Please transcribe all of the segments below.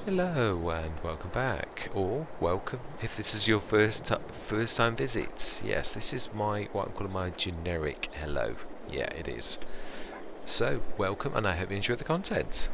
Hello and welcome back, or welcome if this is your first time visit. Yes, this is what I'm calling my generic hello. Yeah, it is. So, welcome, and I hope you enjoy the content.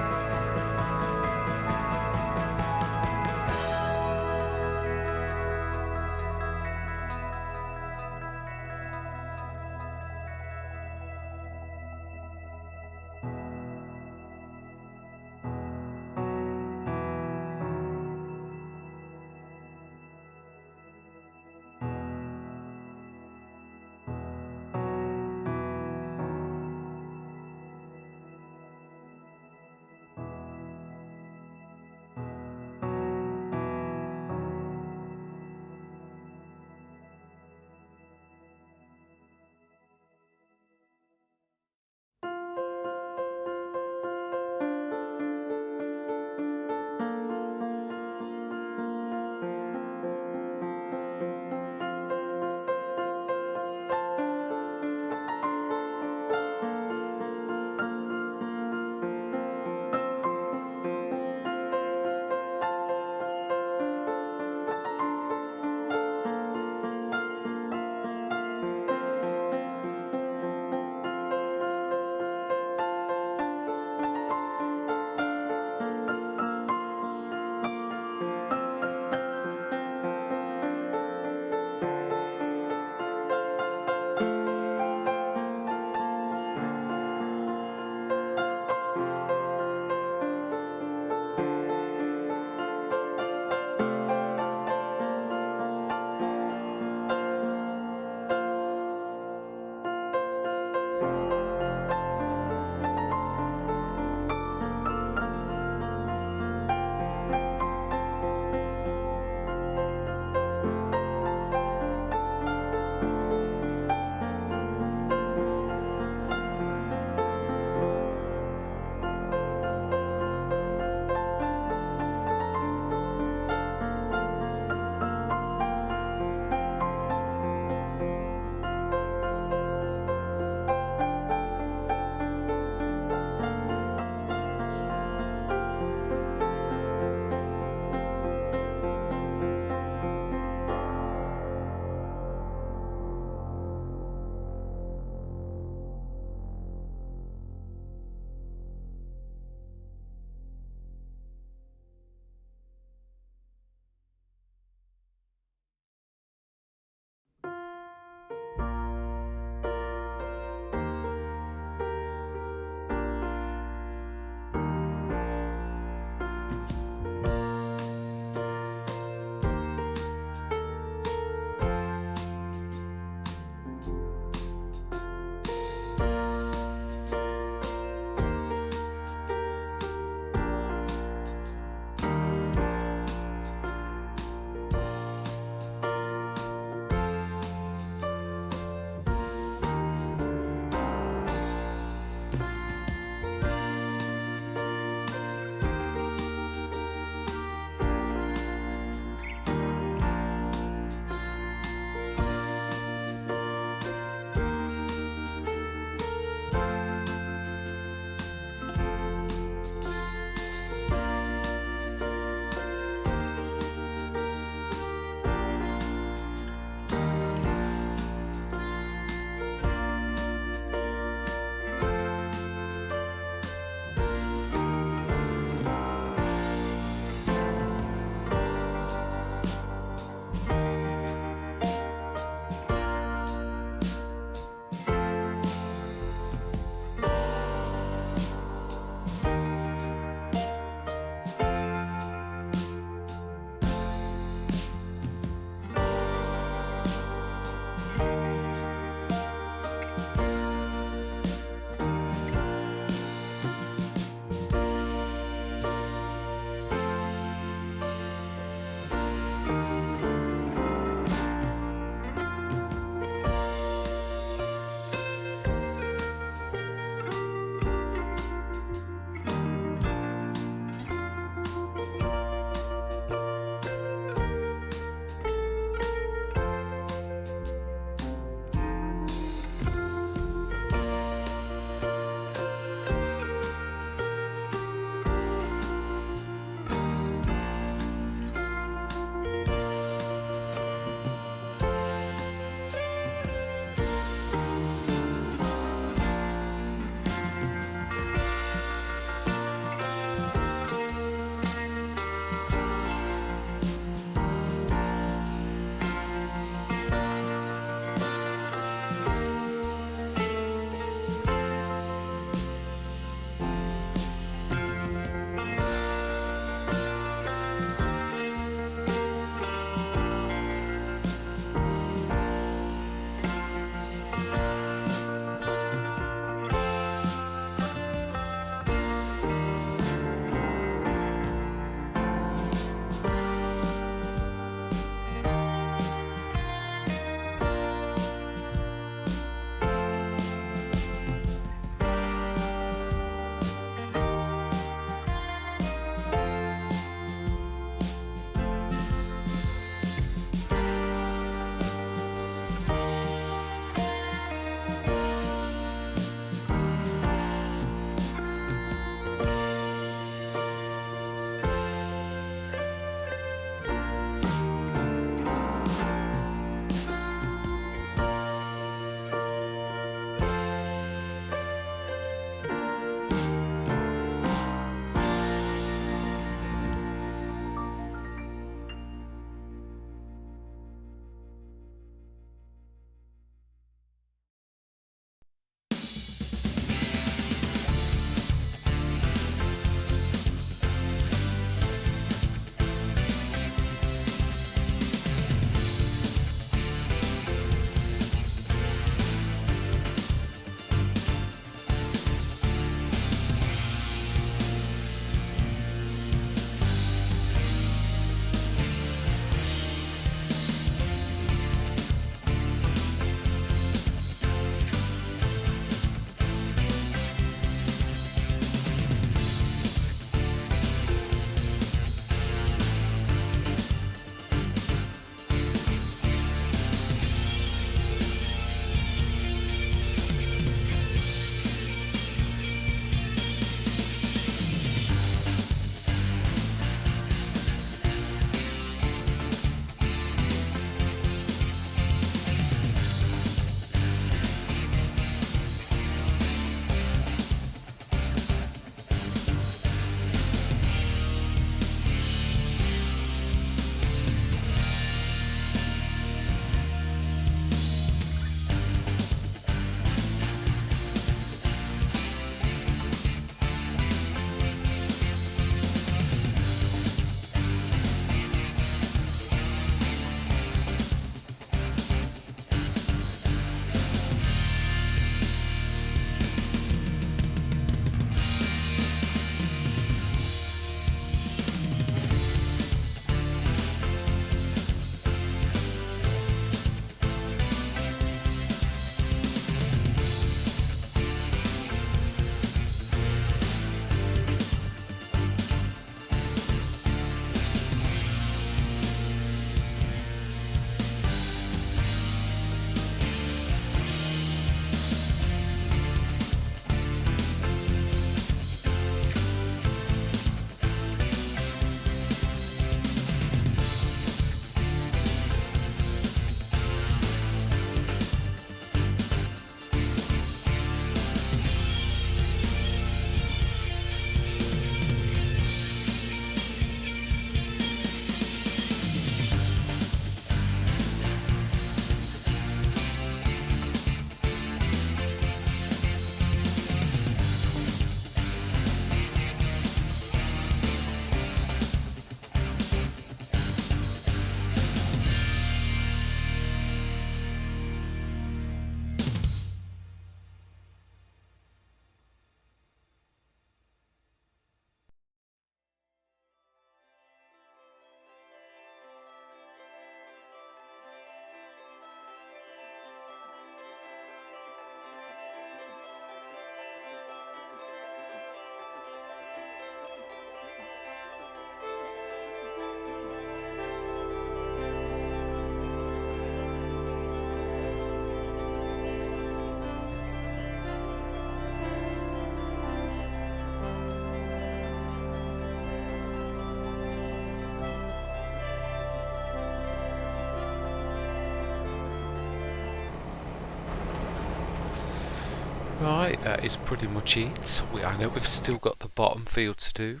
Right, that is pretty much it. I know we've still got the bottom field to do.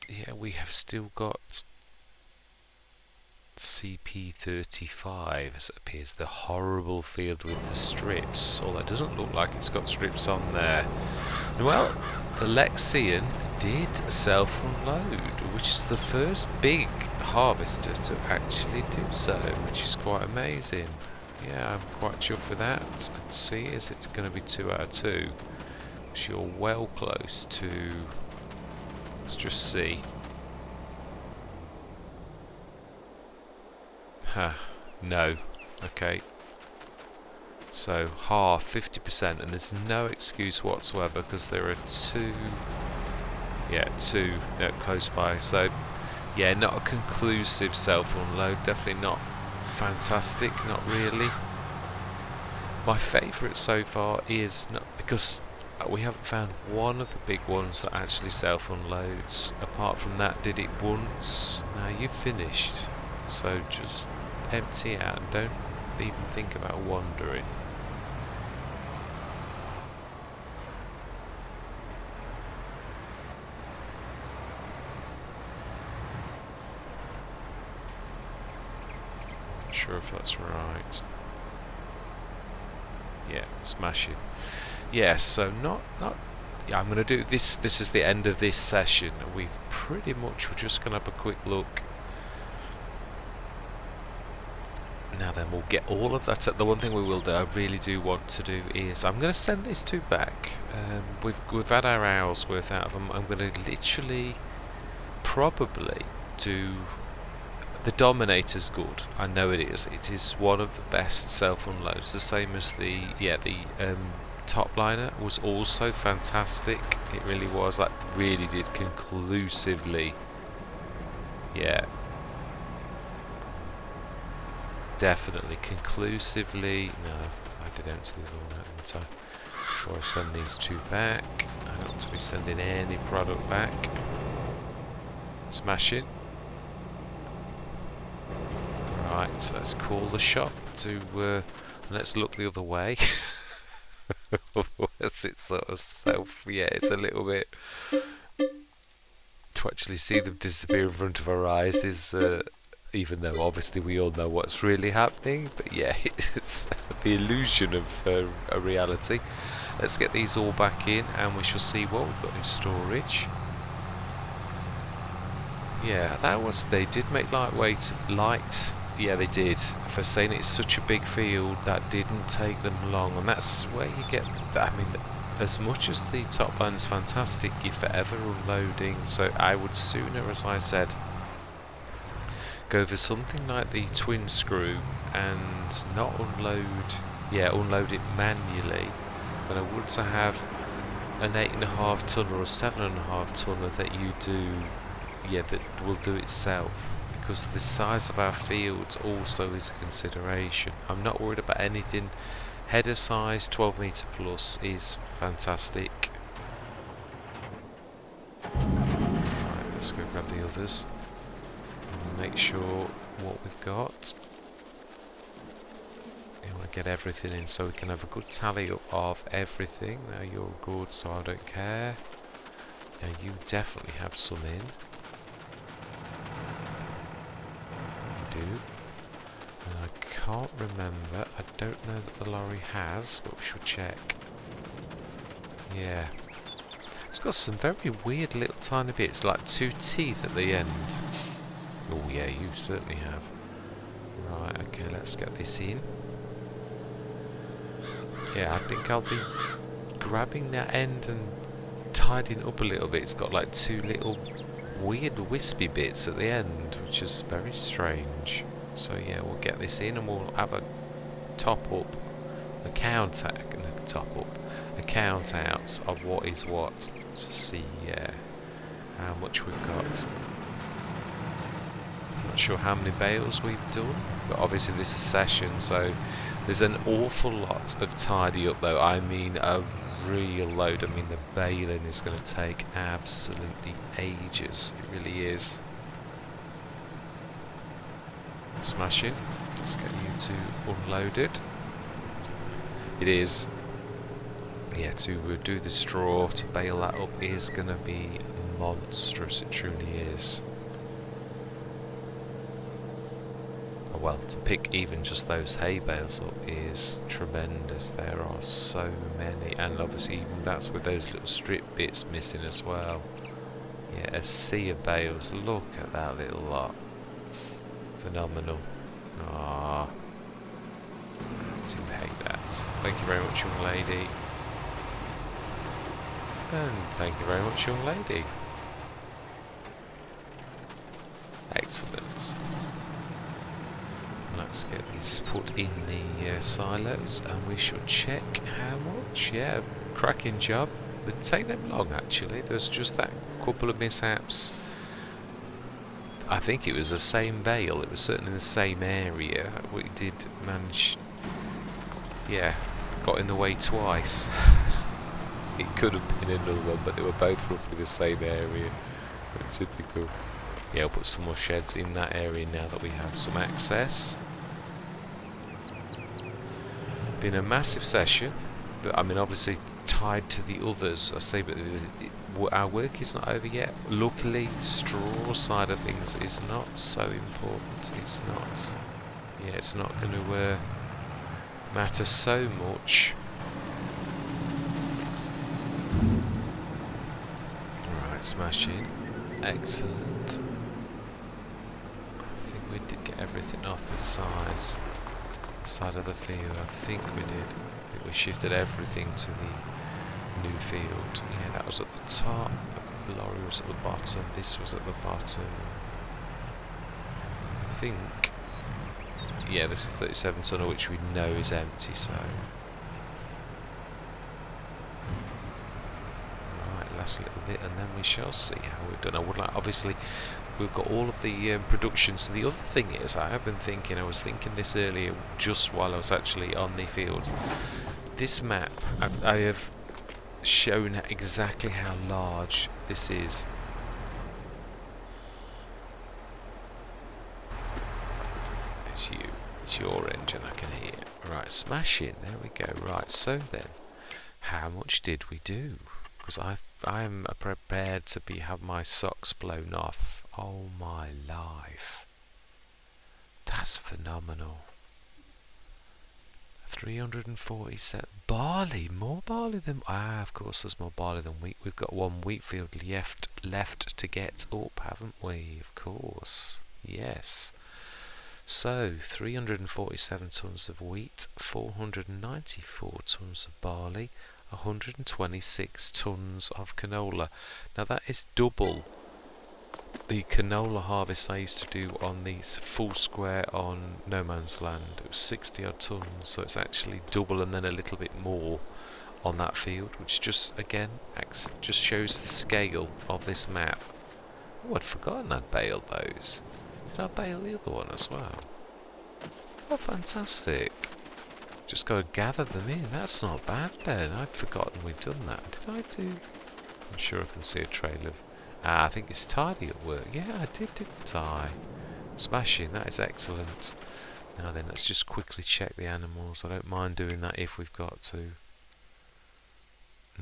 Yeah, we have still got CP35 as it appears, the horrible field with the strips. Although it doesn't look like it's got strips on there. Well, the Lexian did self-unload, which is the first big harvester to actually do so, which is quite amazing. Yeah, I'm quite chuffed with that. Let's see, is it going to be 2 out of 2? Which you're well close to. Let's just see. No. Okay. So half, 50%, and there's no excuse whatsoever because there are two close by. So yeah, not a conclusive self-unload, definitely not fantastic, not really. My favourite so far is not because we haven't found one of the big ones that actually self-unloads. Apart from that, did it once. Now you've finished, so just empty out and don't even think about wandering. Not sure if that's right. Yeah, smashing. Yeah, so yeah, I'm going to do this. This is the end of this session. We're just going to have a quick look. Now then, we'll get all of that. The one thing we will do, I really do want to do, is I'm going to send these two back. We've had our hours worth out of them. I'm going to literally probably do. The Dominator's good. I know it is. It is one of the best self-unloads. The same as the top liner was also fantastic. It really was. That really did conclusively. Yeah. Definitely conclusively. No, I did empty the other one out, didn't I? Before I send these two back. I don't want to be sending any product back. Smash it. Right, so let's call the shop to let's look the other way. Otherwise it's sort of yeah, it's a little bit to actually see them disappear in front of our eyes is even though obviously we all know what's really happening, but yeah, it's the illusion of a reality. Let's get these all back in and we shall see what we've got in storage. Yeah, they did make light. Yeah, they did. For saying it's such a big field, that didn't take them long, and that's where you get. I mean, as much as the top line is fantastic, you're forever unloading. So I would sooner, as I said, go for something like the twin screw and not unload. Yeah, unload it manually, than I would to have an 8.5 tonner or 7.5 tonner that you do. Yeah, that will do itself. Because the size of our fields also is a consideration. I'm not worried about anything. Header size 12 meter plus is fantastic. Right, let's go grab the others and make sure what we've got. You want to get everything in so we can have a good tally up of everything. Now you're good, so I don't care. Now you definitely have some in. Do. And I can't remember. I don't know that the lorry has, but we should check. Yeah. It's got some very weird little tiny bits, like 2 teeth at the end. Oh yeah, you certainly have. Right, okay, let's get this in. Yeah, I think I'll be grabbing that end and tidying up a little bit. It's got like 2 little weird wispy bits at the end, which is very strange. So yeah, we'll get this in and we'll have a top up, a count out, a count out of what is what to see how much we've got. I'm not sure how many bales we've done, but obviously this is session, so there's an awful lot of tidy up though. I mean a real load. I mean the baling is going to take absolutely ages. It really is. Smashing. Let's get you to unload it. It is. yeah, to do the straw, to bale that up is going to be monstrous, it truly is. Oh, well, to pick even just those hay bales up is tremendous. There are so many, and obviously even that's with those little strip bits missing as well. Yeah, a sea of bales. Look at that little lot. Phenomenal. Ah, I do hate that. Thank you very much, young lady. And thank you very much, young lady. Excellent. Let's get these put in the silos, and we should check how much. Yeah, cracking job. It didn't take them long, actually. There's just that couple of mishaps. I think it was the same bale. It was certainly the same area. We did manage. Yeah, got in the way twice. It could have been another one, but they were both roughly the same area. It's typical. Yeah, I'll put some more sheds in that area now that we have some access. Been a massive session, but I mean obviously tied to the others. I say, but our work is not over yet. Luckily, the straw side of things is not so important. It's not. Yeah, it's not going to matter so much. Alright, smashing. Excellent. I think we did get everything off the side of the field. I think we did. I think we shifted everything to the new field. Yeah, that was at the top. The lorry was at the bottom. This was at the bottom. I think. Yeah, this is 37 tonner, which we know is empty, so. Right, last little bit, and then we shall see how we've done. I would like, obviously, we've got all of the production. So the other thing is, I have been thinking, I was thinking this earlier, just while I was actually on the field. This map, I have shown exactly how large this is. It's you. It's your engine, I can hear. Right, smashing. There we go. Right, so then, how much did we do? Because I'm prepared to have my socks blown off. Oh my life. That's phenomenal. 347 barley, more barley than of course there's more barley than wheat. We've got one wheat field left to get up, haven't we? Of course. Yes. So 347 tons of wheat, 494 tons of barley, 126 tons of canola. Now that is double the canola harvest I used to do on the full square on No Man's Land. It was 60 odd tons, so it's actually double and then a little bit more on that field, which just again just shows the scale of this map. Oh, I'd forgotten I'd baled those. Did I bale the other one as well? Oh, fantastic. Just go gather them in. That's not bad then. I'd forgotten we'd done that. Did I do? I'm sure I can see a trail of. I think it's tidy at work. Yeah, I did, didn't I? Smashing. That is excellent. Now then, let's just quickly check the animals. I don't mind doing that if we've got to.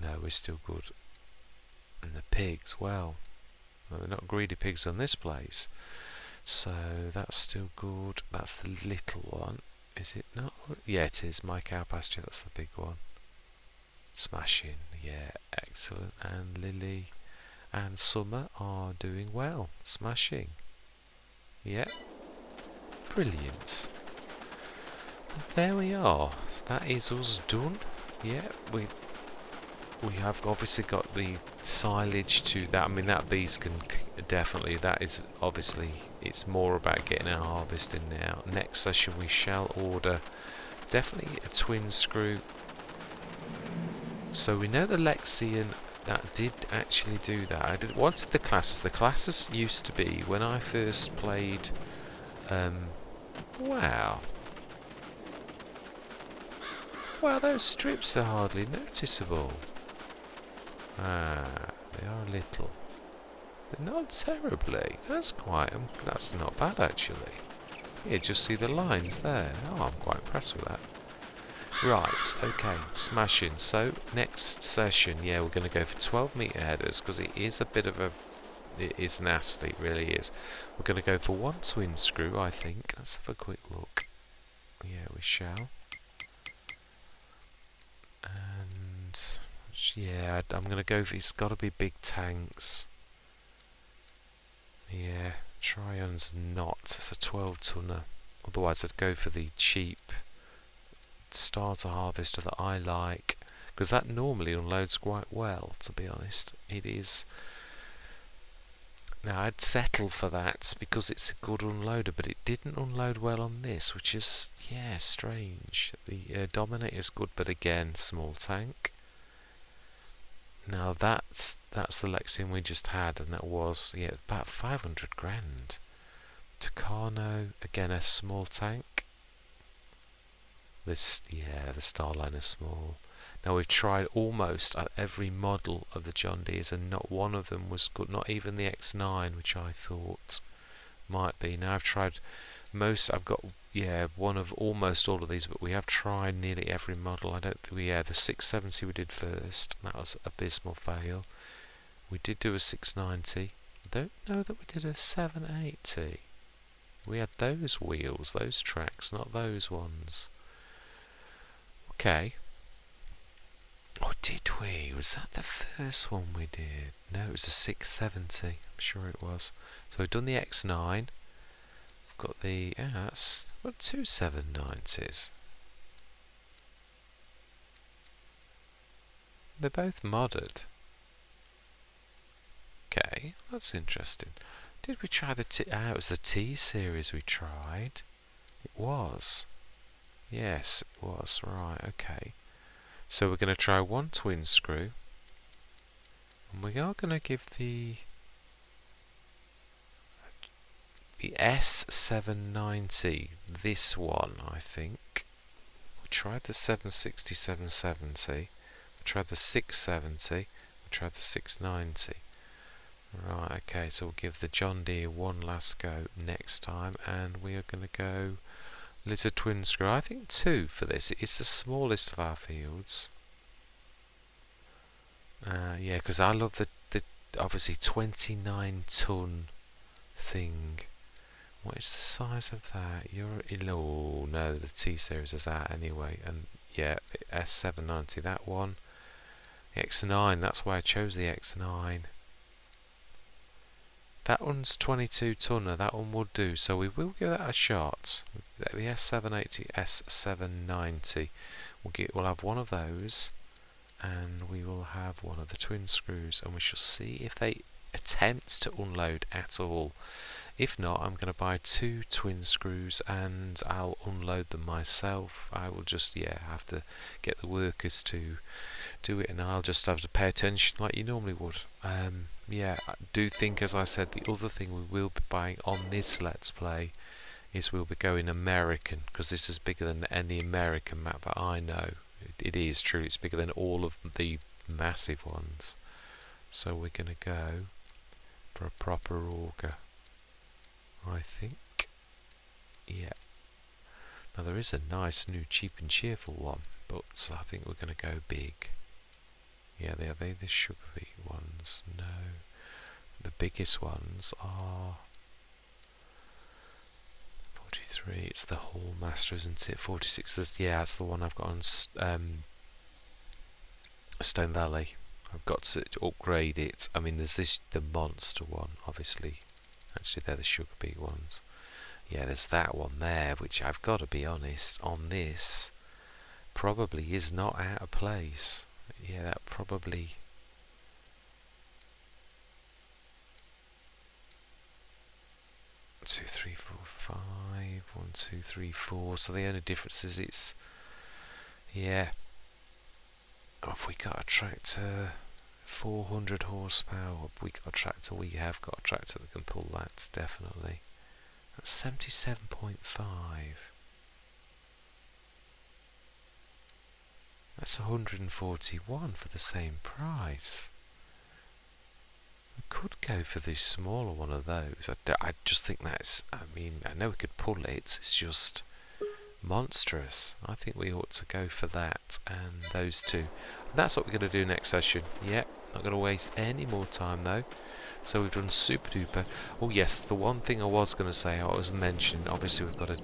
No, we're still good. And the pigs, well, they're not greedy pigs on this place. So that's still good. That's the little one. Is it not? Yeah, it is. My cow pasture, that's the big one. Smashing. Yeah, excellent. And Lily and Summer are doing well. Smashing. Yeah. Brilliant. There we are. So that is us done. Yeah, we have obviously got the silage to that. I mean, that beast can definitely, that is obviously, it's more about getting our harvest in now. Next session we shall order definitely a twin screw. So we know the Lexian, that did actually do that. I wanted the classes. The classes used to be, when I first played, wow. Wow, those strips are hardly noticeable. They are a little. But not terribly. That's quite. That's not bad actually. Yeah, just see the lines there. Oh, I'm quite impressed with that. Right, okay, smashing. So, next session, yeah, we're going to go for 12-metre headers, because it is a bit of a... It is nasty, it really is. We're going to go for one twin screw, I think. Let's have a quick look. Yeah, we shall. And... yeah, I'm going to go for... It's got to be big tanks. Yeah, Tryon's not. It's a 12-tonner. Otherwise, I'd go for the cheap starter harvester that I like, because that normally unloads quite well, to be honest. It is. Now, I'd settle for that because it's a good unloader, but it didn't unload well on this, which is, yeah, strange. The Dominator's good, but again, small tank. Now, that's the Lexion we just had, and that was, yeah, about 500 grand. Tucano, again, a small tank. This, yeah, the Starliner small. Now we've tried almost every model of the John Deeres, and not one of them was good. Not even the X9, which I thought might be. Now I've tried most. I've got, yeah, one of almost all of these, but we have tried nearly every model. I don't think yeah, the 670 we did first. That was abysmal fail. We did do a 690. I don't know that we did a 780. We had those wheels, those tracks, not those ones. Okay. Oh, did we? Was that the first one we did? No, it was a 670. I'm sure it was. So we've done the X9. We've got the... yeah, that's... what, two 790s? They're both modded. Okay, that's interesting. Did we try the T... ah, it was the T series we tried. It was. Yes, it was. Right, okay. So we're going to try one twin screw, and we are going to give the S790 this one, I think. We tried the 760, 770, we tried the 670, we tried the 690. Right, okay, so we'll give the John Deere one last go next time, and we are going to go little twin screw. I think 2 for this. It's the smallest of our fields. Yeah, because I love the obviously 29-ton thing. What is the size of that? Oh no, the T series is that anyway. And yeah, S790, that one. The X9, that's why I chose the X9. That one's 22-tonner, that one would do, so we will give that a shot. The S780, S790. We'll have one of those, and we will have one of the twin screws, and we shall see if they attempt to unload at all. If not, I'm going to buy 2 twin screws and I'll unload them myself. I will just, yeah, have to get the workers to do it, and I'll just have to pay attention like you normally would. Yeah, I do think, as I said, the other thing we will be buying on this Let's Play is we'll be going American, because this is bigger than any American map that I know. It is true, it's bigger than all of the massive ones. So we're going to go for a proper auger, I think. Yeah. Now there is a nice new cheap and cheerful one, but I think we're going to go big. Yeah, are they the sugar beet ones? No. The biggest ones are 43. It's the Hall Master, isn't it? 46. Yeah, that's the one I've got on Stone Valley. I've got to upgrade it. I mean, there's the monster one, obviously. Actually, they're the sugar beet ones. Yeah, there's that one there, which I've got to be honest, on this, probably is not out of place. Yeah, that probably... 2, 3, 4, 5. 1, 2, 3, 4. So the only difference is it's... yeah. Oh, have we got a tractor? 400 horsepower. Have we got a tractor? We have got a tractor that can pull that, definitely. That's 77.5. That's 141 for the same price. We could go for the smaller one of those. I just think that's... I mean, I know we could pull it. It's just monstrous. I think we ought to go for that and those two. And that's what we're going to do next session. Yep, not going to waste any more time though. So we've done super duper. Oh yes, the one thing I was going to say, I was mentioning, obviously we've got to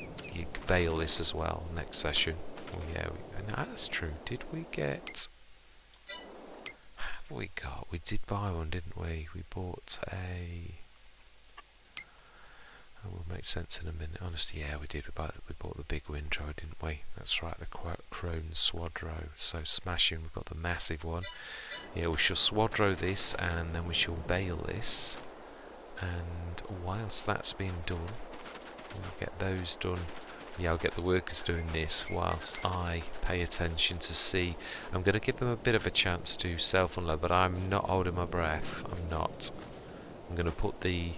bail this as well next session. Oh yeah, no, that's true. Did we get... Have we got... We did buy one, didn't we? We bought a... That will make sense in a minute. Honestly, yeah, we did. We bought the big windrow, didn't we? That's right, the Crone Swadrow. So smashing, we've got the massive one. Yeah, we shall Swadrow this, and then we shall bail this. And whilst that's being done, we'll get those done. Yeah, I'll get the workers doing this whilst I pay attention to see. I'm going to give them a bit of a chance to self-unload, but I'm not holding my breath. I'm not. I'm going to put the...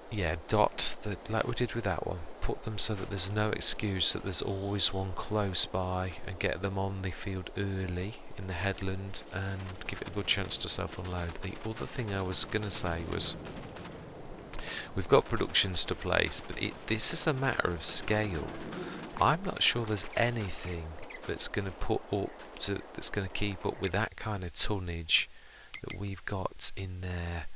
Yeah, dot that like we did with that one. Put them so that there's no excuse that there's always one close by, and get them on the field early in the headland and give it a good chance to self-unload. The other thing I was going to say was we've got productions to place, but this is a matter of scale. I'm not sure there's anything that's going to put up to that's going to keep up with that kind of tonnage that we've got in there.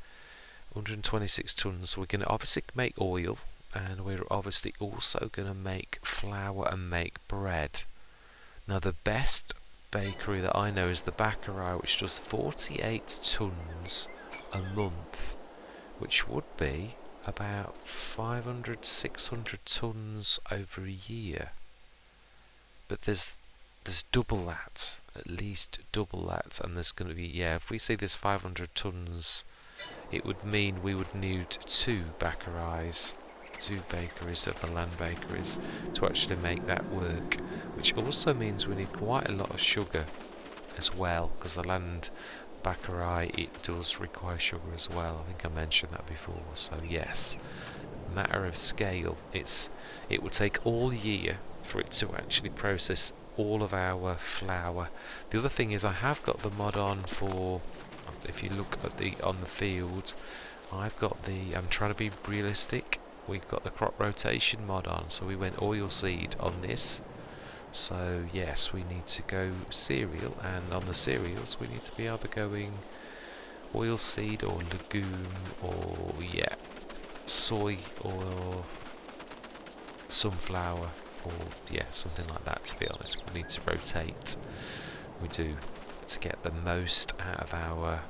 126 tons. We're going to obviously make oil, and we're obviously also going to make flour and make bread. Now the best bakery that I know is the Baccarat, which does 48 tons a month, which would be about 500-600 tons over a year. But there's double that, at least double that, and there's going to be, yeah, if we see this 500 tons, it would mean we would need two bakeries of the land bakeries to actually make that work, which also means we need quite a lot of sugar as well, because the land Baccarat, it does require sugar as well. I think I mentioned that before. So yes, matter of scale, it would take all year for it to actually process all of our flour. The other thing is I have got the mod on for, if you look at on the field, I've got I'm trying to be realistic. We've got the crop rotation mod on, so we went oil seed on this. So yes, we need to go cereal, and on the cereals we need to be either going oil seed or legume, or yeah, soy or sunflower, or yeah, something like that. To be honest, we need to rotate. We do, to get the most out of our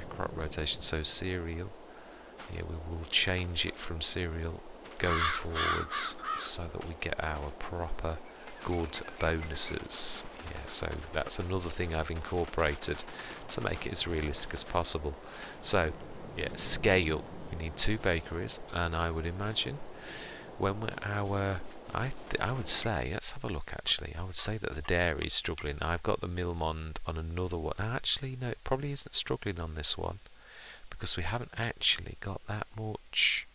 crop rotation. So cereal, yeah, we will change it from cereal going forwards so that we get our proper good bonuses. Yeah, so that's another thing I've incorporated to make it as realistic as possible. So yeah, scale, we need two bakeries, and I would imagine when we're I would say, let's have a look actually, I would say that the dairy is struggling. I've got the Milmond on another one. Actually no, it probably isn't struggling on this one, because we haven't actually got that much.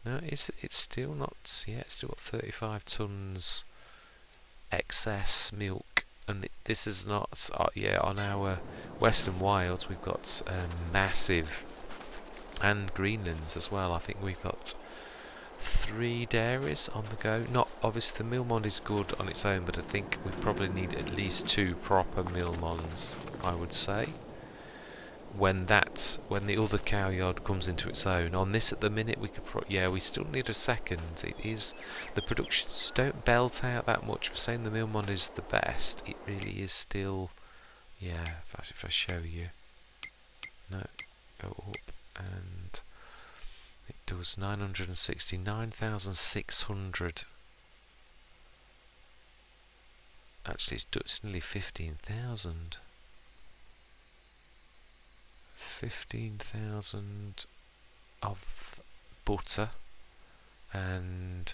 No, it's still not, yeah, it's still got 35 tons excess milk, and this is not, yeah, on our Western Wilds we've got massive, and Greenlands as well. I think we've got 3 dairies on the go. Not obviously the Milmond is good on its own, but I think we probably need at least 2 proper Milmonds, I would say, when the other cow yard comes into its own. On this at the minute we could we still need a second. It is, the productions don't belt out that much. We're saying the Milmond is the best. It really is still, yeah, if I show you, no, go up, and it does 969,600. Actually, it's nearly 15,000. 15,000 of butter, and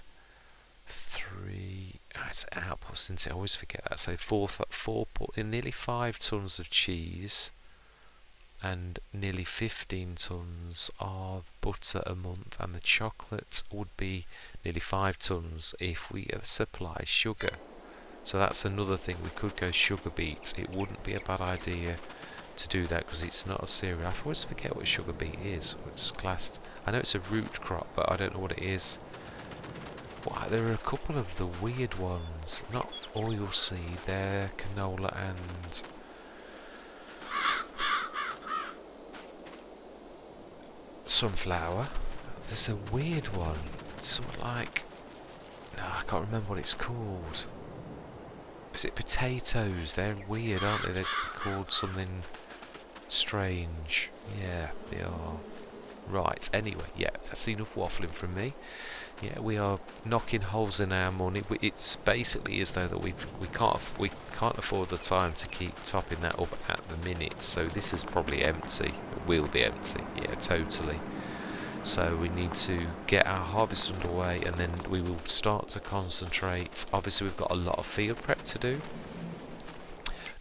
3. It's output, since I always forget that. So nearly 5 tons of cheese, and nearly 15 tons of butter a month, and the chocolate would be nearly 5 tons if we supply sugar. So that's another thing, we could go sugar beets. It wouldn't be a bad idea to do that, because it's not a cereal. I always forget what sugar beet is. It's classed, I know it's a root crop, but I don't know what it is. Wow, there are a couple of the weird ones. Not oilseed, they're canola and sunflower. There's a weird one. Something like... No, I can't remember what it's called. Is it potatoes? They're weird, aren't they? They're called something strange. Yeah, they are. Right, anyway, yeah, that's enough waffling from me. Yeah, we are knocking holes in our money. It's basically as though that we can't afford the time to keep topping that up at the minute. So this is probably empty. It will be empty. Yeah, totally. So we need to get our harvest underway, and then we will start to concentrate. Obviously, we've got a lot of field prep to do.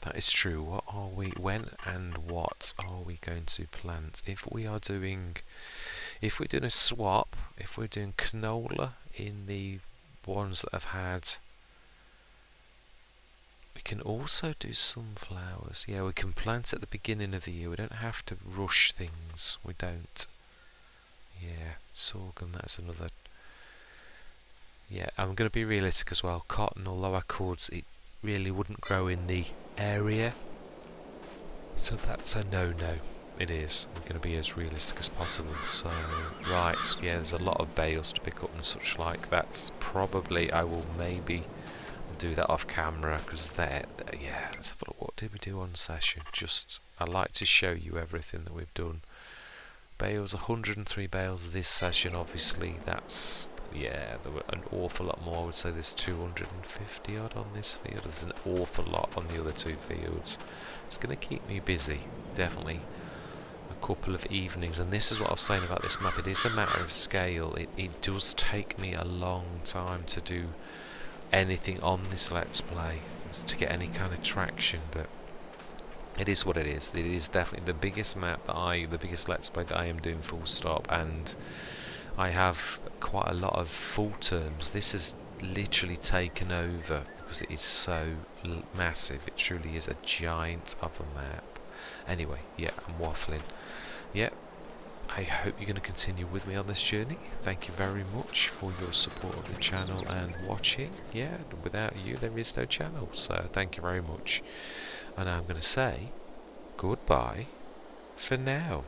That is true. What are we? When and what are we going to plant? If we're doing a swap, if we're doing canola in the ones that have had, we can also do sunflowers. Yeah, we can plant at the beginning of the year. We don't have to rush things. We don't. Yeah, sorghum, that's another. Yeah, I'm going to be realistic as well. Cotton, although I could, it really wouldn't grow in the area. So that's a no-no. It is. I'm going to be as realistic as possible. So, right, yeah, there's a lot of bales to pick up and such like. That's probably, I will maybe do that off camera, because yeah, let's have a look. What did we do on session? Just, I like to show you everything that we've done. Bales, 103 bales this session, obviously. That's, yeah, there were an awful lot more. I would say there's 250 odd on this field. There's an awful lot on the other two fields. It's going to keep me busy, definitely. A couple of evenings, and this is what I was saying about this map. It is a matter of scale. It does take me a long time to do anything on this Let's Play, to get any kind of traction, but it is what it is. It is definitely the biggest map that the biggest Let's Play that I am doing full stop, and I have quite a lot of full terms. This has literally taken over because it is so massive. It truly is a giant of a map. Anyway, yeah, I'm waffling. Yeah, I hope you're going to continue with me on this journey. Thank you very much for your support of the channel and watching. Yeah, without you there is no channel, so thank you very much. And I'm going to say goodbye for now.